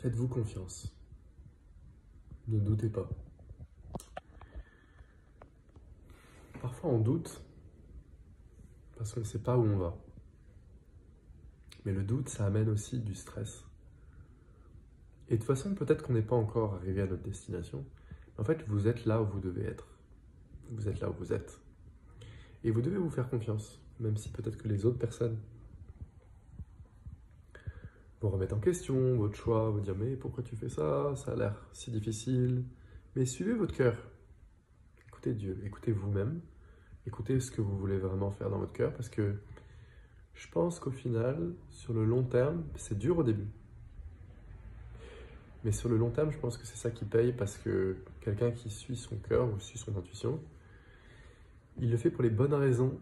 Faites-vous confiance. Ne doutez pas. Parfois on doute parce qu'on ne sait pas où on va. Mais le doute, ça amène aussi du stress. Et de toute façon, peut-être qu'on n'est pas encore arrivé à notre destination. Mais en fait, vous êtes là où vous devez être. Vous êtes là où vous êtes. Et vous devez vous faire confiance, même si peut-être que les autres personnes vont remettre en question votre choix, vous dire mais pourquoi tu fais ça? Ça a l'air si difficile. Mais suivez votre cœur. Écoutez Dieu, écoutez vous-même, écoutez ce que vous voulez vraiment faire dans votre cœur, parce que je pense qu'au final, sur le long terme, c'est dur au début. Mais sur le long terme, je pense que c'est ça qui paye, parce que quelqu'un qui suit son cœur ou suit son intuition, il le fait pour les bonnes raisons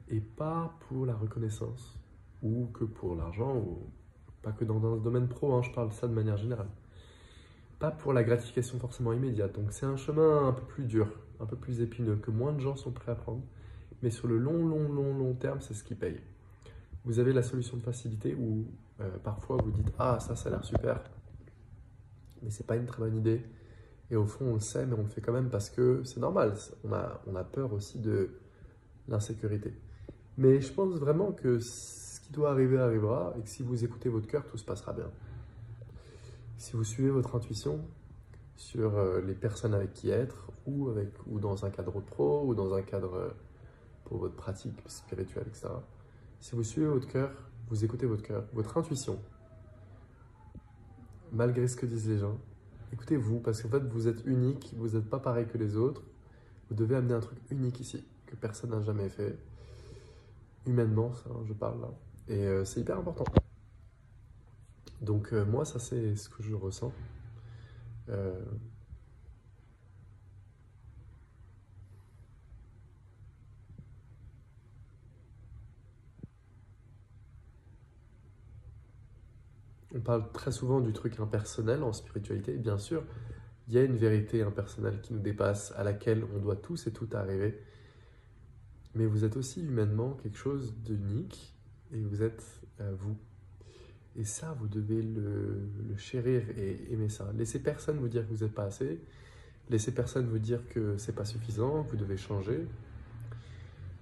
et pas pour la reconnaissance ou que pour l'argent, ou pas que dans un domaine pro, hein, je parle de ça de manière générale. Pas pour la gratification forcément immédiate. Donc c'est un chemin un peu plus dur, un peu plus épineux, que moins de gens sont prêts à prendre. Mais sur le long terme, c'est ce qui paye. Vous avez la solution de facilité où parfois vous dites « Ah, ça a l'air super », mais c'est pas une très bonne idée. Et au fond, on le sait, mais on le fait quand même parce que c'est normal. On a peur aussi de l'insécurité. Mais je pense vraiment que ce qui doit arriver arrivera et que si vous écoutez votre cœur, tout se passera bien. Si vous suivez votre intuition sur les personnes avec qui être ou dans un cadre pro ou dans un cadre pour votre pratique spirituelle, etc. Si vous suivez votre cœur, vous écoutez votre cœur, votre intuition, malgré ce que disent les gens, écoutez-vous, parce qu'en fait, vous êtes unique, vous n'êtes pas pareil que les autres. Vous devez amener un truc unique ici, que personne n'a jamais fait. Humainement, ça, je parle là. Et c'est hyper important. Donc moi, ça c'est ce que je ressens. On parle très souvent du truc impersonnel en spiritualité. Et bien sûr, il y a une vérité impersonnelle qui nous dépasse, à laquelle on doit tous et toutes arriver. Mais vous êtes aussi humainement quelque chose d'unique et vous êtes vous. Et ça, vous devez le chérir et aimer ça. Laissez personne vous dire que vous n'êtes pas assez. Laissez personne vous dire que c'est pas suffisant, que vous devez changer.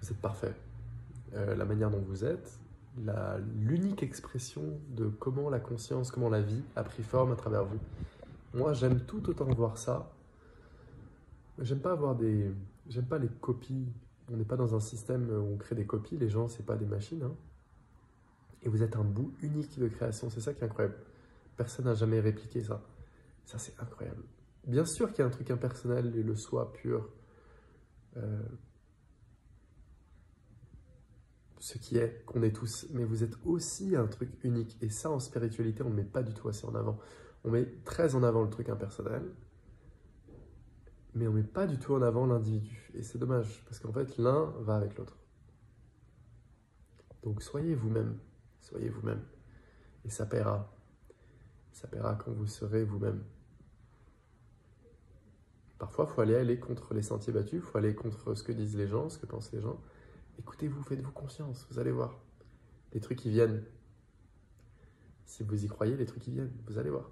Vous êtes parfait. La manière dont vous êtes, l'unique expression de comment la conscience, comment la vie a pris forme à travers vous. Moi, j'aime tout autant voir ça. J'aime pas les copies. On n'est pas dans un système où on crée des copies. Les gens, c'est pas des machines, hein. Et vous êtes un bout unique de création. C'est ça qui est incroyable. Personne n'a jamais répliqué ça. Ça, c'est incroyable. Bien sûr qu'il y a un truc impersonnel et le soi pur. Ce qui est qu'on est tous. Mais vous êtes aussi un truc unique. Et ça, en spiritualité, on ne met pas du tout assez en avant. On met très en avant le truc impersonnel. Mais on ne met pas du tout en avant l'individu. Et c'est dommage, parce qu'en fait, l'un va avec l'autre. Donc, soyez vous-même. Soyez vous-même. Et ça paiera. Ça paiera quand vous serez vous-même. Parfois, il faut aller contre les sentiers battus, il faut aller contre ce que disent les gens, ce que pensent les gens. Écoutez-vous, faites-vous confiance, vous allez voir. Les trucs qui viennent. Si vous y croyez, les trucs qui viennent, vous allez voir.